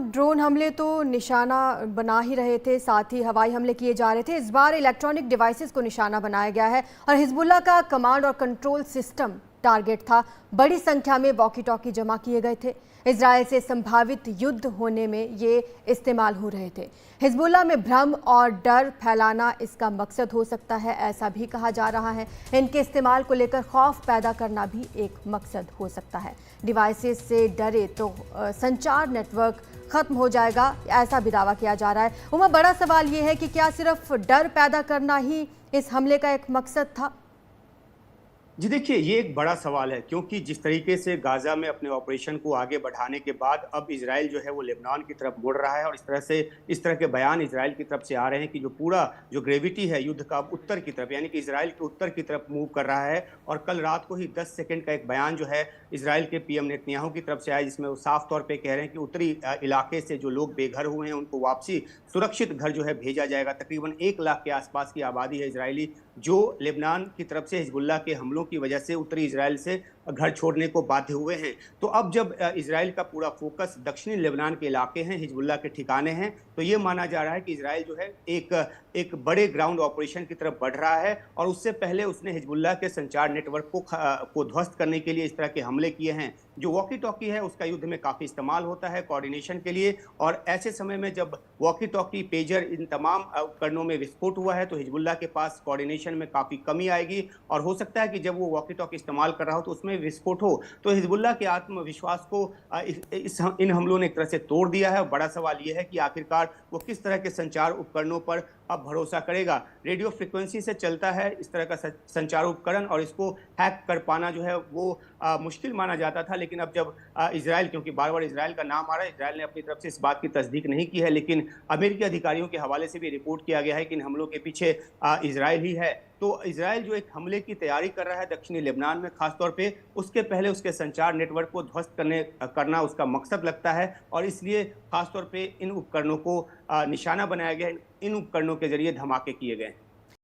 Drone हमले तो निशाना बना ही रहे थे, साथ ही हवाई हमले किए जा रहे थे। इस बार इलेक्ट्रॉनिक डिवाइसेस को निशाना बनाया गया है और हिजबुल्लाह का कमांड और कंट्रोल सिस्टम टारगेट था। बड़ी संख्या में वॉकी टॉकी जमा किए गए थे। इजरायल से संभावित युद्ध होने में ये इस्तेमाल हो रहे थे। हिजबुल्लाह में भ्रम और डर फैलाना इसका मकसद हो सकता है, ऐसा भी कहा जा रहा है। इनके इस्तेमाल को लेकर खौफ पैदा करना भी एक मकसद हो सकता है। डिवाइसेस से डरे तो संचार नेटवर्क खत्म हो जाएगा, ऐसा भी दावा किया जा रहा है। उमा, बड़ा सवाल ये है कि क्या सिर्फ डर पैदा करना ही इस हमले का एक मकसद था? जी देखिए, ये एक बड़ा सवाल है क्योंकि जिस तरीके से गाज़ा में अपने ऑपरेशन को आगे बढ़ाने के बाद अब इजराइल जो है वो लेबनान की तरफ मुड़ रहा है और इस तरह के बयान इजराइल की तरफ से आ रहे हैं कि जो ग्रेविटी है युद्ध का अब उत्तर की तरफ, यानी कि इजराइल के उत्तर की तरफ मूव कर रहा है। और कल रात को ही 10 सेकंड का एक बयान जो है इजराइल के पीएम नेतन्याहू की तरफ से आया, जिसमें वो साफ तौर पर कह रहे हैं कि उत्तरी इलाके से जो लोग बेघर हुए हैं उनको वापसी सुरक्षित घर जो है भेजा जाएगा। तकरीबन 1 लाख के आसपास की आबादी है इजरायली, जो लेबनान की तरफ से हिजबुल्लाह के हमलों की वजह से उत्तरी इजराइल से घर छोड़ने को बाध्य हुए हैं। तो अब जब इजराइल का पूरा फोकस दक्षिणी लेबनान के इलाके हैं, हिजबुल्लाह के ठिकाने हैं, तो ये माना जा रहा है कि इजराइल जो है एक बड़े ग्राउंड ऑपरेशन की तरफ बढ़ रहा है। और उससे पहले उसने हिजबुल्लाह के संचार नेटवर्क को ध्वस्त करने के लिए इस तरह के हमले किए हैं। जो वॉकी टॉकी है उसका युद्ध में काफ़ी इस्तेमाल होता है कोऑर्डिनेशन के लिए, और ऐसे समय में जब वॉकी टॉकी, पेजर, इन तमाम उपकरणों में विस्फोट हुआ है तो हिजबुल्लाह के पास कोऑर्डिनेशन में काफ़ी कमी आएगी। और हो सकता है कि जब वो वॉकी टॉकी इस्तेमाल कर रहा हो तो उसमें विस्फोट हो। तो हिजबुल्लाह के आत्मविश्वास को इन हमलों ने एक तरह से तोड़ दिया है। बड़ा सवाल यह है कि आखिरकार वो किस तरह के संचार उपकरणों पर अब भरोसा करेगा। रेडियो फ्रिक्वेंसी से चलता है इस तरह का संचार उपकरण, और इसको हैक कर पाना जो है वो मुश्किल माना जाता था। लेकिन अब जब इजराइल, क्योंकि बार बार इजराइल का नाम आ रहा है, इजराइल ने अपनी तरफ से इस बात की तस्दीक नहीं की है, लेकिन अमेरिकी अधिकारियों के हवाले से भी रिपोर्ट किया गया है कि इन हमलों के पीछे इजराइल ही है। तो इजराइल जो एक हमले की तैयारी कर रहा है दक्षिणी लेबनान में खासतौर पे, उसके पहले उसके संचार नेटवर्क को ध्वस्त करना उसका मकसद लगता है। और इसलिए खासतौर पे इन उपकरणों को निशाना बनाया गया, इन उपकरणों के जरिए धमाके किए गए।